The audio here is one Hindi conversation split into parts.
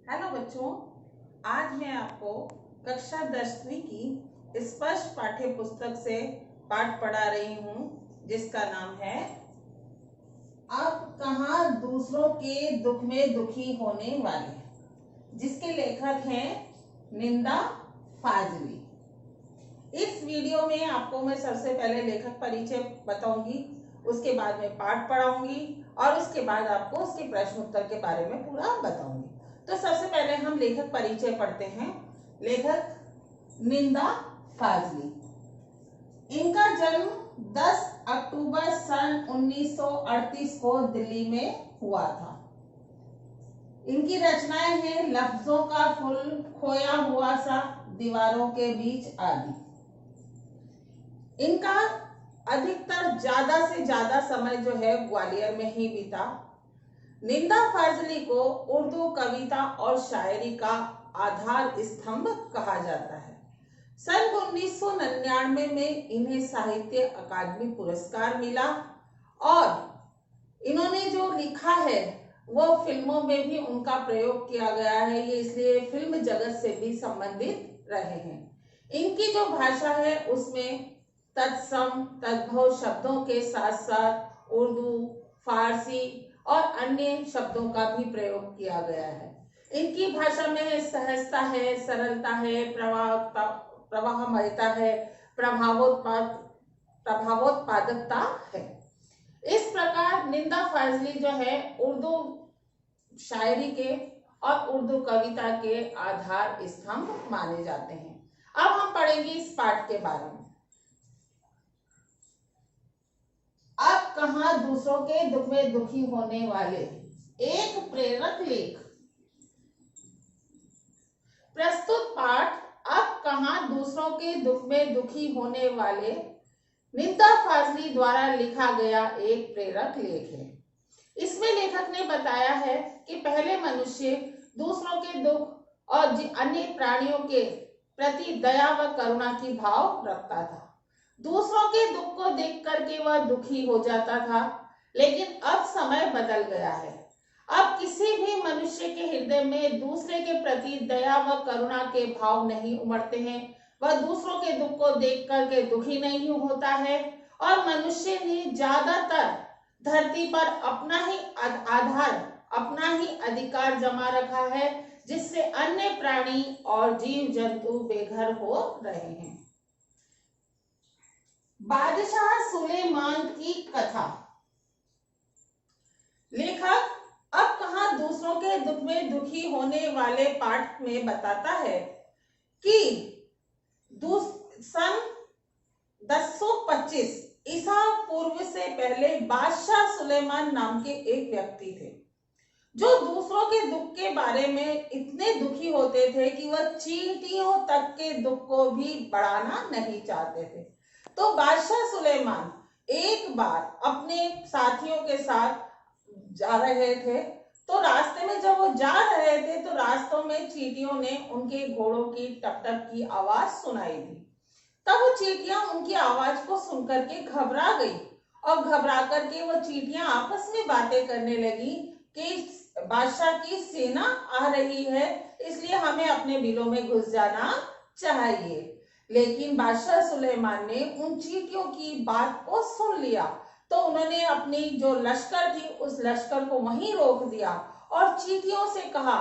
हेलो बच्चों, आज मैं आपको कक्षा 10वीं की स्पर्श पाठ्य पुस्तक से पाठ पढ़ा रही हूँ, जिसका नाम है अब कहाँ दूसरों के दुख में दुखी होने वाले, जिसके लेखक हैं निंदा फाजली। इस वीडियो में आपको मैं सबसे पहले लेखक परिचय बताऊंगी, उसके बाद में पाठ पढ़ाऊंगी और उसके बाद आपको उसके प्रश्न उत्तर के बारे में पूरा बताऊंगी। तो सबसे पहले हम लेखक परिचय पढ़ते हैं। लेखक निंदा फाजली। इनका जन्म 10 अक्टूबर सन 1938 को दिल्ली में हुआ था। इनकी रचनाएं हैं लफ्जों का फूल, खोया हुआ सा, दीवारों के बीच आदि। इनका अधिकतर ज्यादा से ज्यादा समय जो है ग्वालियर में ही बीता। निंदा फाजली को उर्दू कविता और शायरी का आधार स्तंभ कहा जाता है। सन 1999 में इन्हें साहित्य अकादमी पुरस्कार मिला और इन्होंने जो लिखा है वो फिल्मों में भी उनका प्रयोग किया गया है। ये इसलिए फिल्म जगत से भी संबंधित रहे हैं। इनकी जो भाषा है उसमें तत्सम तद्भव शब्दों के साथ साथ उर्दू, फारसी और अन्य शब्दों का भी प्रयोग किया गया है। इनकी भाषा में सहजता है, सरलता है, प्रवाहमयता है, प्रभावोत्पादकता है। इस प्रकार निंदा फाजली जो है उर्दू शायरी के और उर्दू कविता के आधार स्तंभ माने जाते हैं। अब हम पढ़ेंगे इस पाठ के बारे में। अब कहां दूसरों के दुख में दुखी होने वाले, एक प्रेरक लेख। प्रस्तुत पाठ अब कहां दूसरों के दुख में दुखी होने वाले निंदा फाजली द्वारा लिखा गया एक प्रेरक लेख है। इसमें लेखक ने बताया है कि पहले मनुष्य दूसरों के दुख और अन्य प्राणियों के प्रति दया व करुणा की भाव रखता था। दूसरों के दुख को देख करके वह दुखी हो जाता था, लेकिन अब समय बदल गया है। अब किसी भी मनुष्य के हृदय में दूसरे के प्रति दया व करुणा के भाव नहीं उमड़ते हैं। वह दूसरों के दुख को देख करके दुखी नहीं होता है और मनुष्य ने ज्यादातर धरती पर अपना ही आधार, अपना ही अधिकार जमा रखा है, जिससे अन्य प्राणी और जीव जंतु बेघर हो रहे हैं। बादशाह सुलेमान की कथा। लेखक अब कहां दूसरों के दुख में दुखी होने वाले पाठ में बताता है कि सन 1025 ईसा पूर्व से पहले बादशाह सुलेमान नाम के एक व्यक्ति थे, जो दूसरों के दुख के बारे में इतने दुखी होते थे कि वह चींटियों तक के दुख को भी बढ़ाना नहीं चाहते थे। तो बादशाह सुलेमान एक बार अपने साथियों के साथ जा रहे थे, तो रास्ते में जब वो जा रहे थे तो रास्तों में चींटियों ने उनके घोड़ों की टप टप की आवाज सुनाई दी। तब वो चींटियां उनकी आवाज को सुनकर के घबरा गई और घबरा करके वो चींटियां आपस में बातें करने लगी कि बादशाह की सेना आ रही है, इसलिए हमें अपने बिलों में घुस जाना चाहिए। लेकिन बादशाह सुलेमान ने उन चींटियों की बात को सुन लिया, तो उन्होंने अपनी जो लश्कर थी उस लश्कर को वहीं रोक दिया और चींटियों से कहा,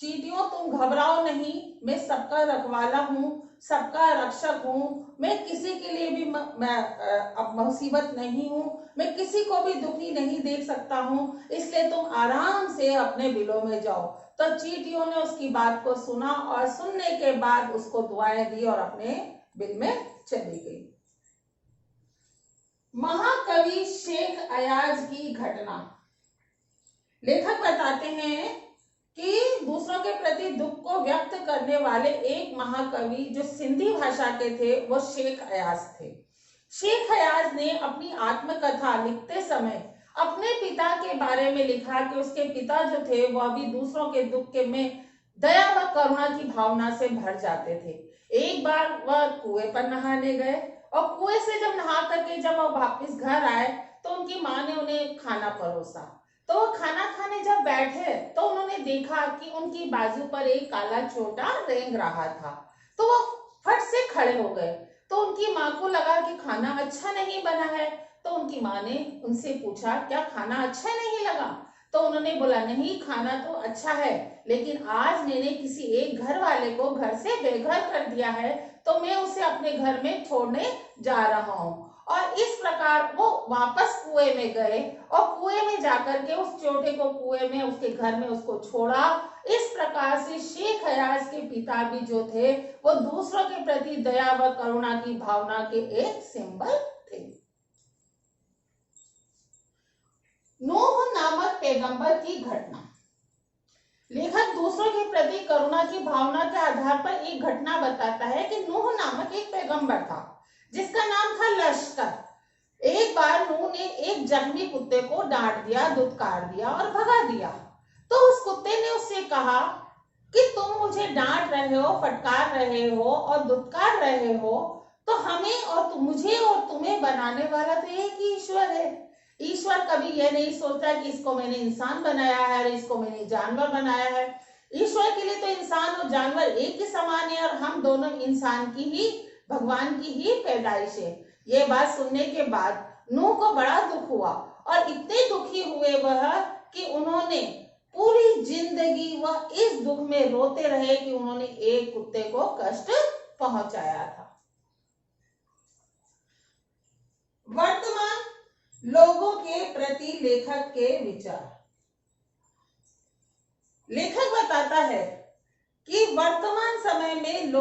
चींटियों तुम घबराओ नहीं, मैं सबका रखवाला हूँ, सबका रक्षक हूँ, मैं किसी के लिए भी अब मुसीबत नहीं हूँ, मैं किसी को भी दुखी नहीं देख सकता हूँ, इसलिए तुम आराम से अपने बिलों में जाओ। तो चींटियों ने उसकी बात को सुना और सुनने के बाद उसको दुआएं दी और अपने बिल में चली गई। महाकवि शेख अयाज की घटना। लेखक बताते हैं कि दूसरों के प्रति दुख को व्यक्त करने वाले एक महाकवि जो सिंधी भाषा के थे वो शेख अयाज थे। शेख अयाज ने अपनी आत्मकथा लिखते समय अपने पिता के बारे में लिखा कि उसके पिता जो थे वह भी दूसरों के दुख के में दया व करुणा की भावना से भर जाते थे। एक बार वह कुएं पर नहाने गए और कुएं से जब नहा करके जब वह वापस घर आए तो उनकी माँ ने उन्हें खाना परोसा। तो वो खाना खाने जब बैठे तो उन्होंने देखा कि उनकी बाजू पर एक काला चोटा रेंग रहा था। तो वो फट से खड़े हो गए। तो उनकी माँ को लगा कि खाना अच्छा नहीं बना है। तो उनकी माँ ने उनसे पूछा, क्या खाना अच्छा नहीं लगा? तो उन्होंने बोला, नहीं, खाना तो अच्छा है, लेकिन आज मैंने किसी एक घर वाले को घर से बेघर कर दिया है, तो मैं उसे अपने घर में छोड़ने जा रहा हूँ। और इस प्रकार वो वापस कुएं में गए और कुएं में जाकर के उस चोटे को कुएं में उसके घर में उसको छोड़ा। इस प्रकार से शेख अयाज के पिता भी जो थे वो दूसरों के प्रति दया व करुणा की भावना के एक सिंबल थे। नूह नामक पैगंबर की घटना। लेखक दूसरों के प्रति करुणा की भावना के आधार पर एक घटना बताता है कि नूह नामक एक पैगंबर था जिसका नाम था लश्कर। एक बार नूह ने एक जख्मी कुत्ते को डांट दिया, धुतकार दिया और भगा दिया। तो उस कुत्ते ने उससे कहा कि तुम मुझे डांट रहे हो, फटकार रहे हो और धुतकार रहे हो, तो हमें और मुझे और तुम्हें बनाने वाला तो एक ही ईश्वर है। ईश्वर कभी यह नहीं सोचता कि इसको मैंने इंसान बनाया है और इसको मैंने जानवर बनाया है। ईश्वर के लिए तो इंसान और जानवर एक ही समान है और हम दोनों इंसान की ही, भगवान की ही पैदाइश है। ये बात सुनने के बाद नूह को बड़ा दुख हुआ और इतने दुखी हुए वह कि उन्होंने पूरी जिंदगी वह इस दुख में रोते रहे कि उन्होंने एक कुत्ते को कष्ट पहुंचाया था। वर्तमान लोगों के प्रति लेखक के विचार। लेखक बताता है कि वर्तमान समय में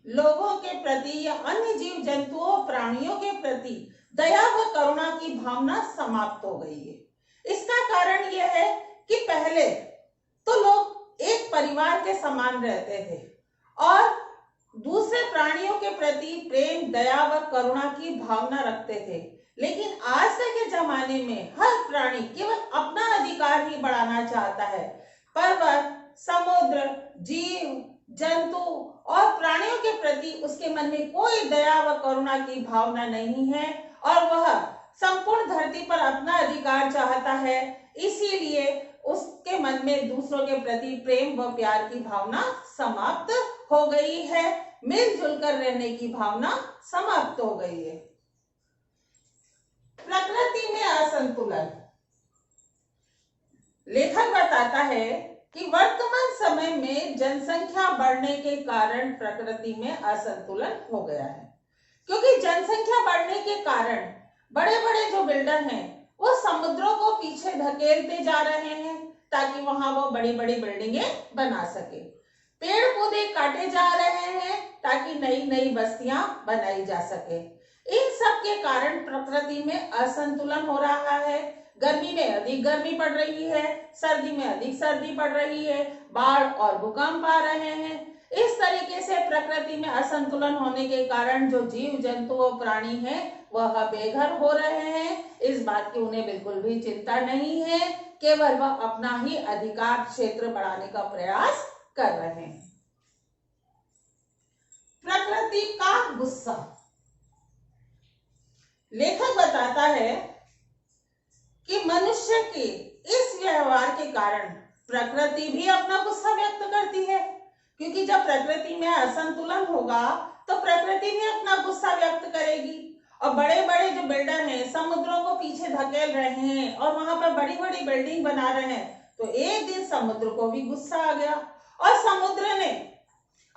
लोगों के प्रति या अन्य जीव जंतुओं प्राणियों के प्रति दया व करुणा की भावना समाप्त हो गई है। इसका कारण यह है कि पहले तो लोग एक परिवार के समान रहते थे और दूसरे प्राणियों के प्रति प्रेम, दया व करुणा की भावना रखते थे। लेकिन आज तक के जमाने में हर प्राणी केवल अपना अधिकार ही बढ़ाना चाहता है। पर्वत, समुद्र, जीव जंतु और प्राणियों के प्रति उसके मन में कोई दया व करुणा की भावना नहीं है और वह संपूर्ण धरती पर अपना अधिकार चाहता है। इसीलिए उसके मन में दूसरों के प्रति प्रेम व प्यार की भावना समाप्त हो गई है। मिलजुल कर रहने की भावना समाप्त हो गई है। प्रकृति में असंतुलन। लेखक बताता है कि वर्तमान समय में जनसंख्या बढ़ने के कारण प्रकृति में असंतुलन हो गया है, क्योंकि जनसंख्या बढ़ने के कारण बड़े बड़े जो बिल्डर हैं वो समुद्रों को पीछे धकेलते जा रहे हैं ताकि वहां वो बड़ी बड़ी बिल्डिंगें बना सके। पेड़ पौधे काटे जा रहे हैं ताकि नई नई बस्तियां बनाई जा सके। इन सब के कारण प्रकृति में असंतुलन हो रहा है। गर्मी में अधिक गर्मी पड़ रही है, सर्दी में अधिक सर्दी पड़ रही है, बाढ़ और भूकंप आ रहे हैं। इस तरीके से प्रकृति में असंतुलन होने के कारण जो जीव जंतु और प्राणी हैं वह बेघर हो रहे हैं। इस बात की उन्हें बिल्कुल भी चिंता नहीं है, केवल वह अपना ही अधिकार क्षेत्र बढ़ाने का प्रयास कर रहे हैं। प्रकृति का गुस्सा। लेखक बताता है कि मनुष्य के इस व्यवहार के कारण प्रकृति भी अपना गुस्सा व्यक्त करती है, क्योंकि जब प्रकृति में असंतुलन होगा तो प्रकृति भी अपना गुस्सा व्यक्त करेगी। और बड़े बड़े जो बिल्डर हैं समुद्रों को पीछे धकेल रहे हैं और वहां पर बड़ी बड़ी बिल्डिंग बना रहे हैं, तो एक दिन समुद्र को भी गुस्सा आ गया और समुद्र ने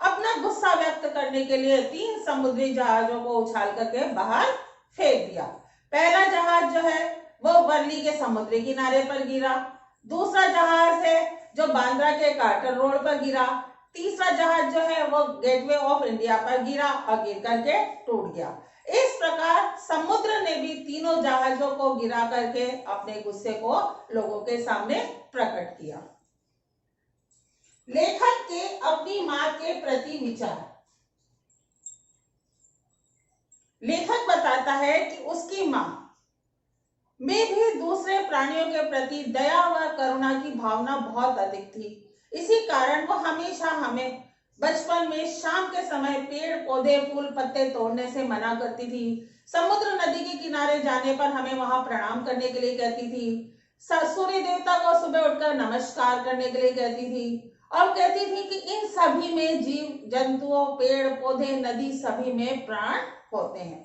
अपना गुस्सा व्यक्त करने के लिए 3 समुद्री जहाजों को उछाल करके बाहर फेंक दिया। पहला जहाज जो है वो वर्ली के समुद्री किनारे पर गिरा, दूसरा जहाज है जो बांद्रा के कार्टर रोड पर गिरा, तीसरा जहाज जो है वो गेटवे ऑफ इंडिया पर गिरा और गिर करके टूट गया। इस प्रकार समुद्र ने भी तीनों जहाजों को गिरा करके अपने गुस्से को लोगों के सामने प्रकट किया। लेखक के अपनी मां के प्रति विचार। लेखक बताता है कि उसकी मां में भी दूसरे प्राणियों के प्रति दया व करुणा की भावना बहुत अधिक थी। इसी कारण वो हमेशा हमें बचपन में शाम के समय पेड़ पौधे फूल पत्ते तोड़ने से मना करती थी। समुद्र नदी के किनारे जाने पर हमें वहां प्रणाम करने के लिए कहती थी। सूर्य देवता को सुबह उठकर नमस्कार करने के लिए कहती थी और कहती थी कि इन सभी में जीव जंतुओं, पेड़ पौधे, नदी सभी में प्राण होते हैं।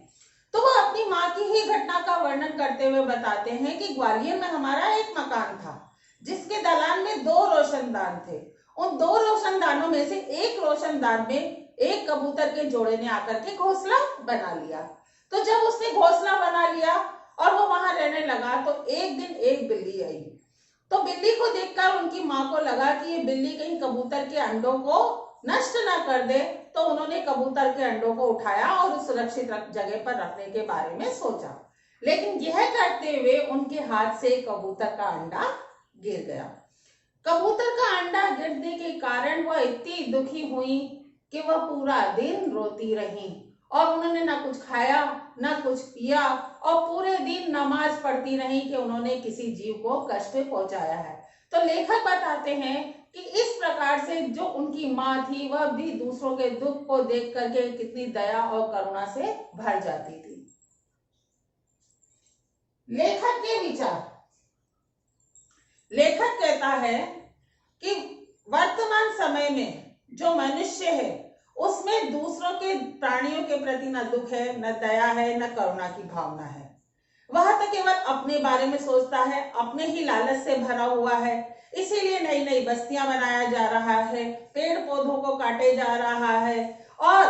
तो वो अपनी माँ की ही घटना का वर्णन करते हुए बताते हैं कि ग्वालियर में हमारा एक मकान था जिसके दलान में 2 रोशनदान थे। उन 2 रोशनदानों में से एक रोशनदान में एक कबूतर के जोड़े ने आकर के घोंसला बना लिया। तो जब उसने घोंसला बना लिया और वो वहां रहने लगा तो एक दिन एक बिल्ली आई। तो बिल्ली को देखकर उनकी माँ को लगा कि ये बिल्ली कहीं कबूतर के अंडों को नष्ट ना कर दे, तो उन्होंने कबूतर के अंडों को उठाया और सुरक्षित जगह पर रखने के बारे में सोचा। लेकिन यह करते हुए उनके हाथ से कबूतर का अंडा गिर गया। कबूतर का अंडा गिरने के कारण वह इतनी दुखी हुई कि वह पूरा दिन रोती रही और उन्होंने ना कुछ खाया ना कुछ पिया और पूरे दिन नमाज पढ़ती रही कि उन्होंने किसी जीव को कष्ट पहुंचाया है। तो लेखक बताते हैं कि इस प्रकार से जो उनकी माँ थी वह भी दूसरों के दुख को देख करके कितनी दया और करुणा से भर जाती थी। लेखक के विचार। लेखक कहता है कि वर्तमान समय में जो मनुष्य है उसमें दूसरों के, प्राणियों के प्रति न दुख है, न दया है, न करुणा की भावना है। वह तो केवल अपने बारे में सोचता है, अपने ही लालच से भरा हुआ है। इसीलिए नई नई बस्तियां बनाया जा रहा है, पेड़ पौधों को काटे जा रहा है और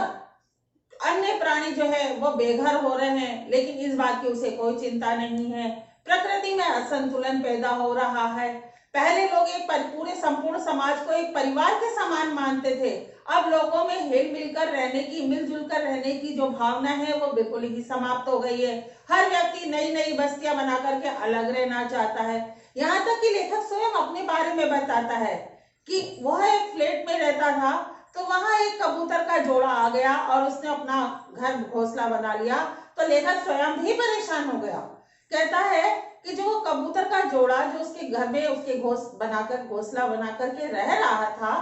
अन्य प्राणी जो है वो बेघर हो रहे हैं, लेकिन इस बात की उसे कोई चिंता नहीं है। प्रकृति में असंतुलन पैदा हो रहा है। पहले लोग एक पूरे संपूर्ण समाज को एक परिवार के समान मानते थे। अब लोगों में हिल मिलकर रहने की, मिलजुल कर रहने की जो भावना है वो बिल्कुल ही समाप्त हो गई है। हर व्यक्ति नई नई बस्तियां बना करके अलग रहना चाहता है। यहाँ तक कि लेखक स्वयं अपने बारे में बताता है कि वह एक फ्लैट में रहता था, तो वहां एक कबूतर का जोड़ा आ गया और उसने अपना घर घोंसला बना लिया। तो लेखक स्वयं भी परेशान हो गया। कहता है कि जो वो कबूतर का जोड़ा जो उसके घर में उसके घोंसला बनाकर के रह रहा था,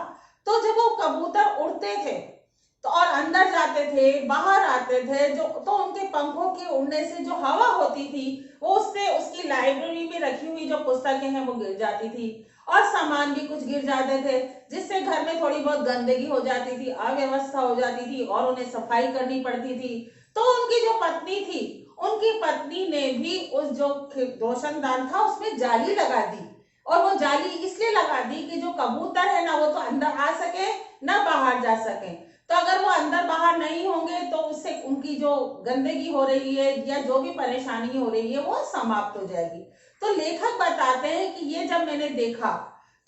तो जब वो कबूतर उड़ते थे तो और अंदर जाते थे, बाहर आते थे, जो तो उनके पंखों के उड़ने से जो हवा होती थी वो उससे उसकी लाइब्रेरी में रखी हुई जो पुस्तकें हैं वो गिर जाती थी और सामान भी कुछ गिर जाते थे, जिससे घर में थोड़ी बहुत गंदगी हो जाती थी, अव्यवस्था हो जाती थी और उन्हें सफाई करनी पड़ती थी। तो उनकी जो पत्नी थी, उनकी पत्नी ने भी उस जो रोशनदान था उसमें जाली लगा दी और वो जाली इसलिए लगा दी कि जो कबूतर है ना वो तो अंदर आ सके ना बाहर जा सके। तो अगर वो अंदर बाहर नहीं होंगे तो उससे उनकी जो गंदगी हो रही है या जो भी परेशानी हो रही है वो समाप्त हो जाएगी। तो लेखक बताते हैं कि ये जब मैंने देखा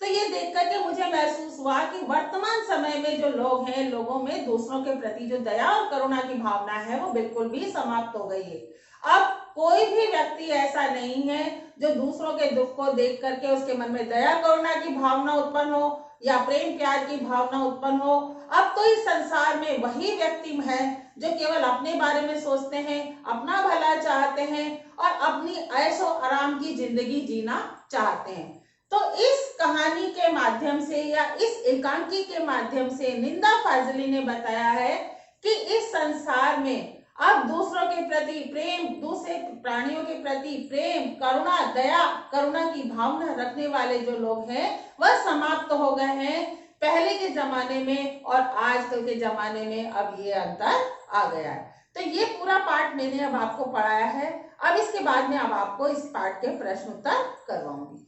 तो ये देख करके मुझे महसूस हुआ कि वर्तमान समय में जो लोग हैं, लोगों में दूसरों के प्रति जो दया और करुणा की भावना है वो बिल्कुल भी समाप्त हो गई है। अब कोई भी व्यक्ति ऐसा नहीं है जो दूसरों के दुख को देख करके उसके मन में दया करुणा की भावना उत्पन्न हो या प्रेम प्यार की भावना उत्पन्न हो। अब तो इस संसार में वही व्यक्ति है जो केवल अपने बारे में सोचते हैं, अपना भला चाहते हैं और अपनी ऐशो आराम की जिंदगी जीना चाहते हैं। तो इस कहानी के माध्यम से या इस एकांकी के माध्यम से निंदा फाजली ने बताया है कि इस संसार में अब दूसरों के प्रति प्रेम, दूसरे प्राणियों के प्रति प्रेम, करुणा, दया, करुणा की भावना रखने वाले जो लोग हैं वह समाप्त हो गए हैं पहले के जमाने में और आजकल के जमाने में। अब ये अंतर आ गया है। तो ये पूरा पाठ मैंने अब आपको पढ़ाया है। अब इसके बाद में अब आपको इस पाठ के प्रश्न उत्तर करवाऊंगी।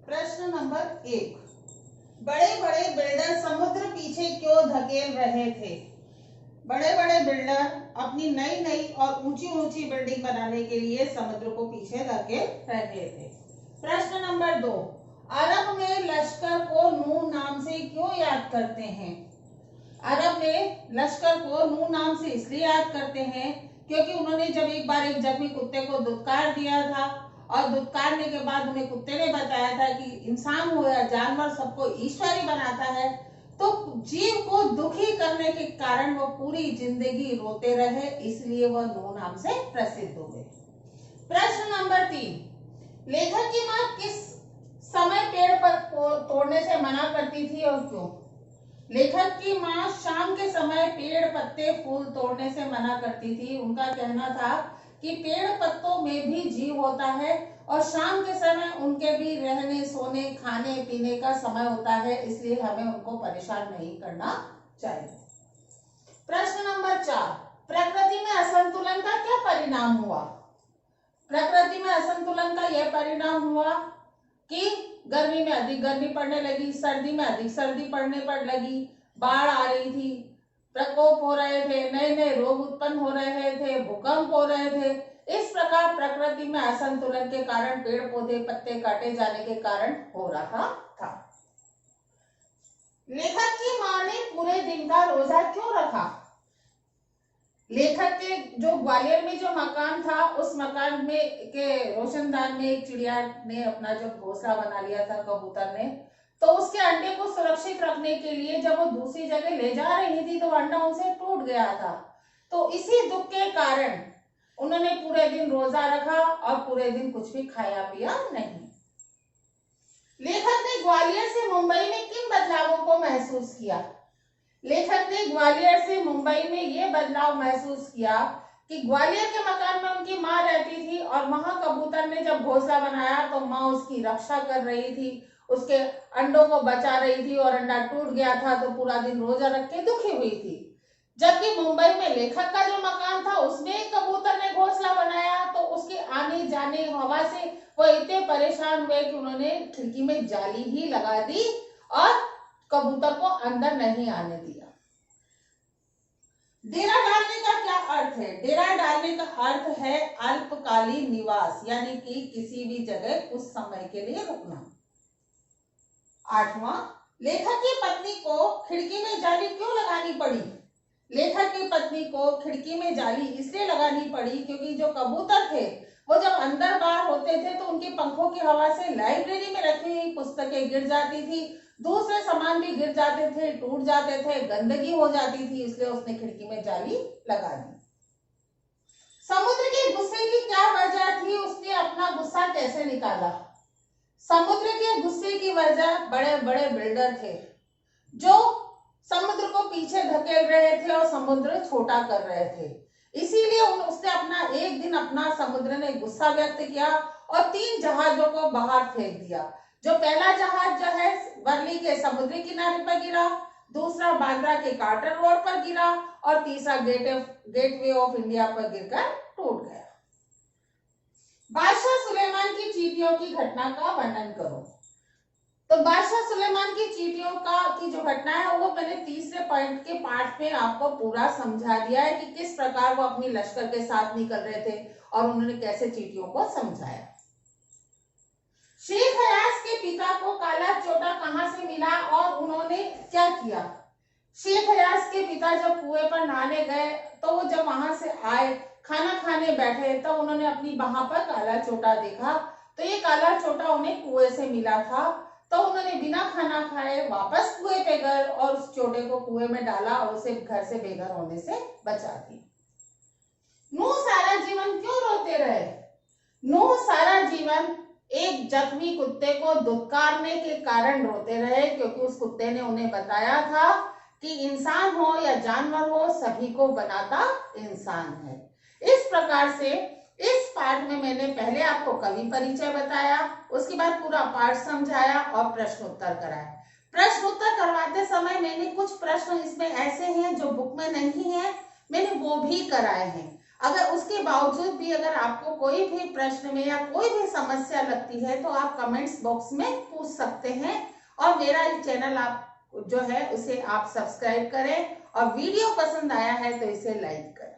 प्रश्न नंबर 1, बड़े बड़े बिल्डर समुद्र पीछे क्यों धकेल रहे थे? बड़े बड़े बिल्डर अपनी नई नई और ऊंची ऊंची बिल्डिंग बनाने के लिए समुद्र को पीछे धकेल रहे थे। प्रश्न नंबर 2, अरब में लश्कर को नूह नाम से क्यों याद करते हैं? अरब में लश्कर को नूह नाम से इसलिए याद करते हैं क्योंकि उन्होंने जब एक बार एक जख्मी कुत्ते को दुत्कार दिया था और दुत्कारने के बाद उन्हें कुत्ते ने बताया था कि इंसान हो या जानवर सबको ईश्वर ही बनाता है, तो जीव को दुखी करने के कारण वो पूरी जिंदगी रोते रहे, इसलिए वह नूह नाम से प्रसिद्ध हो गए। प्रश्न नंबर 3, लेखक की मां किस समय पेड़ पर तोड़ने से मना करती थी और क्यों? लेखक की मां शाम के समय पेड़, पत्ते, फूल तोड़ने से मना करती थी। उनका कहना था कि पेड़ पत्तों में भी जीव होता है और शाम के समय उनके भी रहने सोने खाने पीने का समय होता है, इसलिए हमें उनको परेशान नहीं करना चाहिए। प्रश्न नंबर 4, प्रकृति में असंतुलन का क्या परिणाम हुआ? प्रकृति में असंतुलन का यह परिणाम हुआ कि गर्मी में अधिक गर्मी पड़ने लगी, सर्दी में अधिक सर्दी पड़ने लगी, बाढ़ आ रही थी, प्रकोप हो रहे थे, नए नए रोग उत्पन्न हो रहे थे, भूकंप हो रहे थे। इस प्रकार प्रकृति में असंतुलन के कारण पेड़ पौधे पत्ते काटे जाने के कारण हो रहा था। लेखक की मां ने पूरे दिन का रोजा क्यों रखा? लेखक के जो ग्वालियर में जो मकान था, उस मकान में के रोशनदान में एक चिड़िया ने अपना जो घोंसला बना लिया था, कबूतर ने, तो उसके अंडे को सुरक्षित रखने के लिए जब वो दूसरी जगह ले जा रही थी तो अंडा उनसे टूट गया था। तो इसी दुख के कारण उन्होंने पूरे दिन रोजा रखा और पूरे दिन कुछ भी खाया पिया नहीं। लेखक ने ग्वालियर से मुंबई में किन बदलावों को महसूस किया? लेखक ने ग्वालियर से मुंबई में ये बदलाव महसूस किया कि ग्वालियर के मकान में उनकी माँ रहती थी और वहां कबूतर ने जब घोंसला बनाया तो माँ उसकी रक्षा कर रही थी, उसके अंडों को बचा रही थी और अंडा टूट गया था तो पूरा दिन रोजा रख के दुखी हुई थी। जबकि मुंबई में लेखक का जो मकान था उसमें एक कबूतर ने घोंसला बनाया तो उसके आने जाने हवा से वो इतने परेशान हुए कि उन्होंने खिड़की में जाली ही लगा दी और कबूतर को अंदर नहीं आने दिया। डेरा डालने का क्या अर्थ है? डेरा डालने का अर्थ है अल्पकालीन निवास, यानी कि किसी भी जगह कुछ समय के लिए रुकना। 8वां, लेखक की पत्नी को खिड़की में जाली क्यों लगानी पड़ी? लेखक की पत्नी को खिड़की में जाली इसलिए लगानी पड़ी क्योंकि जो कबूतर थे वो जब अंदर बाहर होते थे तो उनके पंखों की हवा से लाइब्रेरी में रखी हुई पुस्तकें गिर जाती थी, दूसरे सामान भी गिर जाते थे, टूट जाते थे, गंदगी हो जाती थी, इसलिए उसने खिड़की में जाली लगा दी। समुद्र के गुस्से की क्या वजह थी? उसने अपना गुस्सा कैसे निकाला? समुद्र के गुस्से की वजह बड़े बड़े बिल्डर थे जो समुद्र को पीछे धकेल रहे थे और समुद्र छोटा कर रहे थे, इसीलिए उसने एक दिन अपना समुद्र ने गुस्सा व्यक्त किया और 3 जहाजों को बाहर फेंक दिया। जो पहला जहाज जो है वर्ली के समुद्री किनारे पर गिरा, दूसरा बांद्रा के कार्टर रोड पर गिरा और तीसरा गेटवे ऑफ इंडिया पर गिरकर टूट गया। बादशाह सुलेमान की चींटियों की घटना का वर्णन करो। तो बादशाह सुलेमान की चींटियों की जो घटना है वो मैंने तीसरे पॉइंट के पार्ट में आपको पूरा समझा दिया है कि किस प्रकार वो अपनी लश्कर के साथ निकल रहे थे और उन्होंने कैसे चींटियों को समझाया। शेख हयास के पिता को काला चोटा कहां से मिला और उन्होंने क्या किया? शेख हयास के पिता जब कुएं पर नहाने गए तो वो जब वहां से आए खाना खाने बैठे तब उन्होंने अपनी बाह पर काला चोटा देखा। तो ये काला चोटा उन्हें कुएं से मिला था, तो उन्होंने बिना खाना खाए वापस कुएं पे गए और उस चोटे को कुएं में डाला और उसे घर से बेघर होने से बचा दिया। नूह सारा जीवन क्यों रोते रहे? नूह सारा जीवन एक जख्मी कुत्ते को दुत्कारने के कारण रोते रहे, क्योंकि उस कुत्ते ने उन्हें बताया था कि इंसान हो या जानवर हो सभी को बनाता इंसान है। इस प्रकार से इस पाठ में मैंने पहले आपको कवि परिचय बताया, उसके बाद पूरा पाठ समझाया और प्रश्न उत्तर कराया। प्रश्न उत्तर करवाते समय मैंने कुछ प्रश्न इसमें ऐसे हैं जो बुक में नहीं है, मैंने वो भी कराए हैं। अगर उसके बावजूद भी अगर आपको कोई भी प्रश्न में या कोई भी समस्या लगती है तो आप कमेंट्स बॉक्स में पूछ सकते हैं और मेरा चैनल आप जो है उसे आप सब्सक्राइब करें और वीडियो पसंद आया है तो इसे लाइक करें।